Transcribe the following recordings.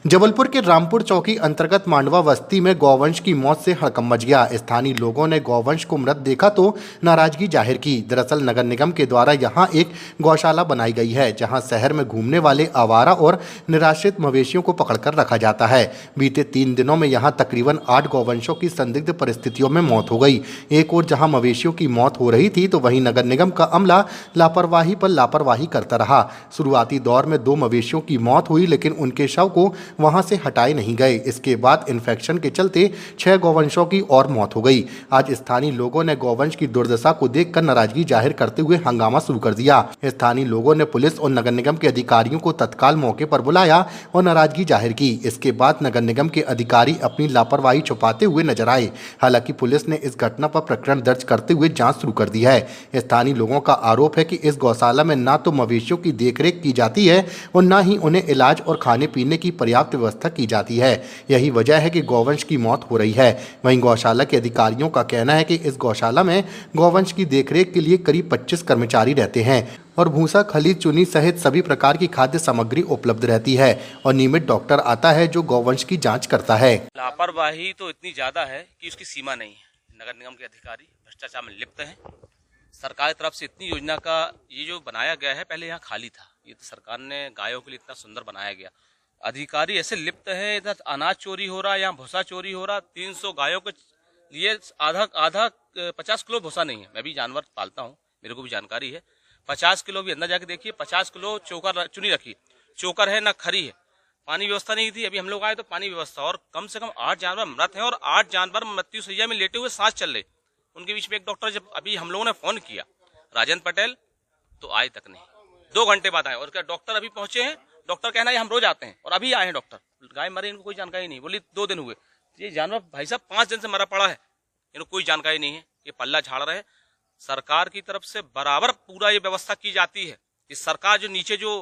जबलपुर के रामपुर चौकी अंतर्गत मांडवा बस्ती में गौवंश की मौत से हड़कंप मच गया। स्थानीय लोगों ने गौवंश को मृत देखा तो नाराजगी जाहिर की। दरअसल नगर निगम के द्वारा यहां एक गौशाला बनाई गई है, जहां शहर में घूमने वाले आवारा और निराश्रित मवेशियों को पकड़कर रखा जाता है। बीते 3 दिनों में यहां तकरीबन 8 गौवंशों की संदिग्ध परिस्थितियों में मौत हो गई। एक और जहां मवेशियों की मौत हो रही थी तो वहीं नगर निगम का अमला लापरवाही पर लापरवाही करता रहा। शुरुआती दौर में 2 मवेशियों की मौत हुई, लेकिन उनके शव को वहां से हटाए नहीं गए। इसके बाद इन्फेक्शन के चलते 6 गौवंशों की और मौत हो गई। आज स्थानीय लोगों ने गौवंश की दुर्दशा को देखकर नाराजगी जाहिर करते हुए हंगामा शुरू कर दिया। स्थानीय लोगों ने पुलिस और नगर निगम के अधिकारियों को तत्काल मौके पर बुलाया और नाराजगी जाहिर की। इसके बाद नगर निगम के अधिकारी अपनी लापरवाही छुपाते हुए नजर आए। हालांकि पुलिस ने इस घटना पर प्रकरण दर्ज करते हुए जांच शुरू कर दी है। स्थानीय लोगों का आरोप है कि इस गौशाला में न तो मवेशियों की देखरेख की जाती है और न ही उन्हें इलाज और खाने पीने की पर्याप्त व्यवस्था की जाती है। यही वजह है कि गौवंश की मौत हो रही है। वहीं गौशाला के अधिकारियों का कहना है कि इस गौशाला में गौवंश की देखरेख के लिए करीब 25 कर्मचारी रहते हैं और भूसा, खली, चुनी सहित सभी प्रकार की खाद्य सामग्री उपलब्ध रहती है और नियमित डॉक्टर आता है जो गौवंश की जांच करता है। लापरवाही तो इतनी ज्यादा है कि उसकी सीमा नहीं है। नगर निगम के अधिकारी भ्रष्टाचार में लिप्त हैं। सरकार की तरफ से इतनी योजना का ये जो बनाया गया है, पहले यहाँ खाली था, ये तो सरकार ने गायों के लिए इतना सुंदर बनाया गया। अधिकारी ऐसे लिप्त है, इधर अनाज चोरी हो रहा है, यहाँ भूसा चोरी हो रहा। 300 गायों के लिए आधा 50 किलो भूसा नहीं है। मैं भी जानवर पालता हूँ, मेरे को भी जानकारी है। 50 किलो भी अंदर जाके देखिए, 50 किलो चोकर चुनी रखी, चोकर है ना खरी है। पानी व्यवस्था नहीं थी, अभी हम लोग आए तो पानी व्यवस्था, और कम से कम 8 जानवर मृत हैं और 8 जानवर मृत्यु शैय्या में लेटे हुए सांस चल रहे। उनके बीच में एक डॉक्टर, जब अभी हम लोगों ने फोन किया राजेंद्र पटेल, तो आए तक नहीं। 2 घंटे बाद आए और क्या डॉक्टर अभी पहुंचे हैं। डॉक्टर कहना है हम रोज आते हैं और अभी आए हैं डॉक्टर। गाय मरे, इनको कोई जानकारी नहीं, बोली 2 दिन हुए। ये जानवर भाई साहब 5 दिन से मरा पड़ा है, इनको कोई जानकारी नहीं है, ये पल्ला झाड़ रहे हैं। सरकार की तरफ से बराबर पूरा ये व्यवस्था की जाती है कि सरकार जो नीचे जो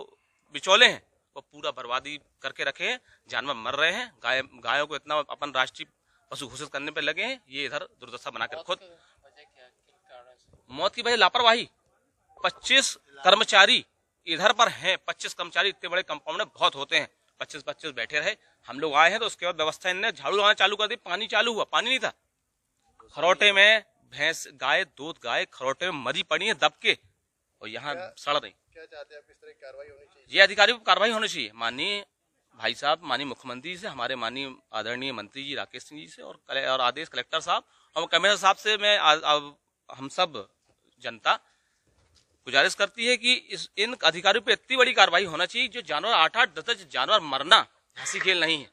बिचौले हैं वो पूरा बर्बादी करके रखे हैं। जानवर मर रहे हैं, गायों को इतना अपन राष्ट्रीय पशु घोषित करने पर लगे हैं, ये इधर दुर्दशा बनाकर खुद। मौत की वजह लापरवाही। 25 कर्मचारी इधर पर हैं, 25 कर्मचारी इतने बड़े कंपाउंड में बहुत होते हैं। 25 बैठे रहे, हम लोग आए हैं तो उसके बाद व्यवस्था इनने झाड़ू लगाना चालू कर दी। पानी चालू हुआ, पानी नहीं था। खरोटे में भैंस, गाय, दूध गाय खरोटे में मरी पड़ी है दब के, और यहाँ सड़ रही। क्या चाहते हैं आप, किस तरह की कार्रवाई होनी चाहिए? ये अधिकारियों पर कार्रवाई होनी चाहिए। माननीय भाई साहब, माननीय मुख्यमंत्री से, हमारे माननीय आदरणीय मंत्री जी राकेश सिंह जी से, और आदेश कलेक्टर साहब और कमिश्नर साहब से मैं हम सब जनता गुजारिश करती है कि इन अधिकारियों पे इतनी बड़ी कार्रवाई होना चाहिए। जो जानवर 8-8, 10-10 जानवर मरना हंसी खेल नहीं है।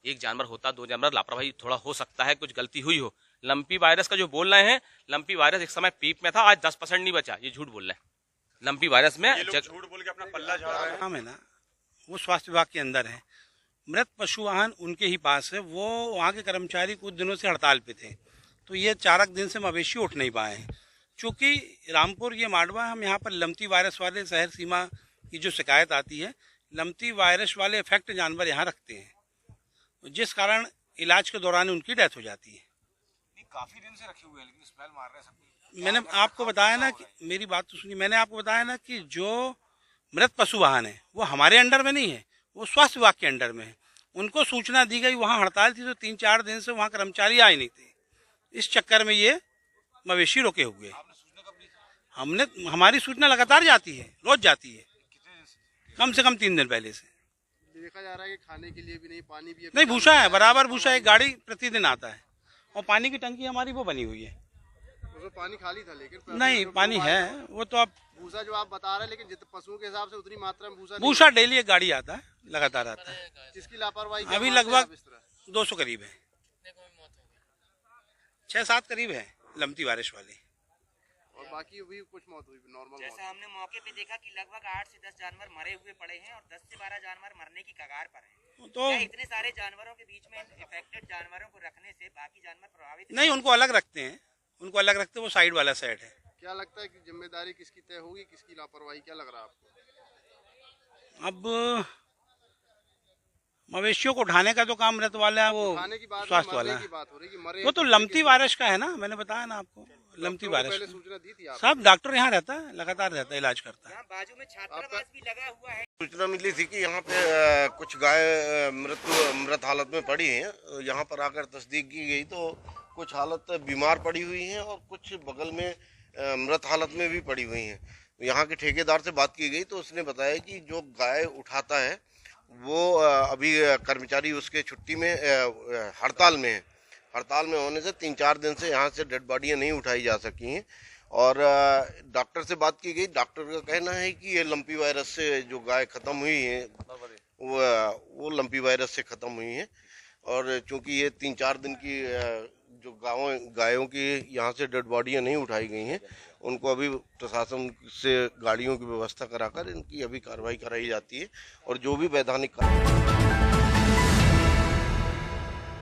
एक जानवर होता, 2 जानवर लापरवाही थोड़ा हो सकता है, कुछ गलती हुई हो। लंपी वायरस का जो बोल रहे हैं, लंपी वायरस एक समय पीक में था, आज 10% नहीं बचा, ये झूठ बोल रहे हैं। लंपी वायरस में झूठ बोल के अपना पल्ला झाड़ रहे हैं। हम है ना, वो स्वास्थ्य विभाग के अंदर है। मृत पशु वाहन उनके ही पास है। वो वहाँ के कर्मचारी कुछ दिनों से हड़ताल पे थे, तो ये 4 दिन से मवेशी उठ नहीं पाए हैं। चूँकि रामपुर ये मांडवा, हम यहाँ पर लम्पी वायरस वाले शहर सीमा की जो शिकायत आती है, लम्पी वायरस वाले इफेक्ट जानवर यहाँ रखते हैं, जिस कारण इलाज के दौरान उनकी डेथ हो जाती है। काफी दिन से रखे हुए हैं, लेकिन स्मेल मार रहे हैं सब। मैंने आपको बताया ना कि, मेरी बात तो सुनिए, मैंने आपको बताया ना कि जो मृत पशु वाहन है वो हमारे अंडर में नहीं है, वो स्वास्थ्य विभाग के अंडर में है। उनको सूचना दी गई, वहाँ हड़ताल थी, तो 3-4 दिन से वहाँ कर्मचारी आए नहीं थे। इस चक्कर में ये मवेशी रोके हुए। हमारी सूचना लगातार जाती है, रोज जाती है, कम से कम 3 दिन पहले से। देखा जा रहा है कि खाने के लिए भी नहीं, पानी भी नहीं, भूसा है, बराबर भूसा, एक गाड़ी प्रतिदिन आता है, और पानी की टंकी हमारी वो बनी हुई है। उसमें पानी खाली था, लेकिन नहीं, पानी है, वो तो आप भूसा जो आप बता रहे हैं, लेकिन जितने पशुओं के हिसाब से उतनी मात्रा में भूसा डेली एक गाड़ी आता है, लगातार आता है। जिसकी लापरवाही अभी लगभग 200 करीब है, 6-7 करीब है लम्पी वायरस वाले, और बाकी भी कुछ मौत हुई नॉर्मल। जैसा हमने मौके पे देखा कि लगभग 8 से 10 जानवर मरे हुए पड़े हैं और 10 से 12 जानवर मरने की कगार पर हैं। तो क्या इतने सारे जानवरों के बीच में इफेक्टेड जानवरों को रखने से बाकी जानवर प्रभावित नहीं, उनको अलग रखते हैं, उनको अलग रखते हैं, वो साइड वाला सेट है। क्या लगता है कि जिम्मेदारी किसकी तय होगी, किसकी लापरवाही, क्या लग रहा है आपको? अब मवेशियों को उठाने का तो काम मृत वाला है, वो खाने की बात स्वास्थ्य मरने वाला की है। बात हो रही है कि मरे वो तो लम्पी वायरस का है ना, मैंने बताया ना आपको, लम्पी डॉक्टरों को वायरस पहले सूचना दी थी आप सब डॉक्टर यहाँ रहता है, लगातार रहता है, इलाज करता है। यहाँ बाजू में छात्रावास भी लगा हुआ है। सूचना मिली थी कि यहाँ पे कुछ गाय मृत हालत में पड़ी हैं। यहाँ पर आकर तस्दीक की गई तो कुछ हालत बीमार पड़ी हुई हैं और कुछ बगल में मृत हालत में भी पड़ी हुई हैं। यहाँ के ठेकेदार से बात की गई तो उसने बताया कि जो गाय उठाता है वो अभी कर्मचारी उसके छुट्टी में हड़ताल में है। हड़ताल में होने से 3-4 दिन से यहाँ से डेड बॉडियाँ नहीं उठाई जा सकी हैं। और डॉक्टर से बात की गई, डॉक्टर का कहना है कि ये लंपी वायरस से जो गाय खत्म हुई है वो लंपी वायरस से खत्म हुई है। और चूंकि ये 3-4 दिन की जो गायों की यहाँ से डेड बॉडियाँ नहीं उठाई गई हैं, उनको अभी प्रशासन से गाड़ियों की व्यवस्था कराकर इनकी अभी कार्रवाई कराई जाती है और जो भी वैधानिक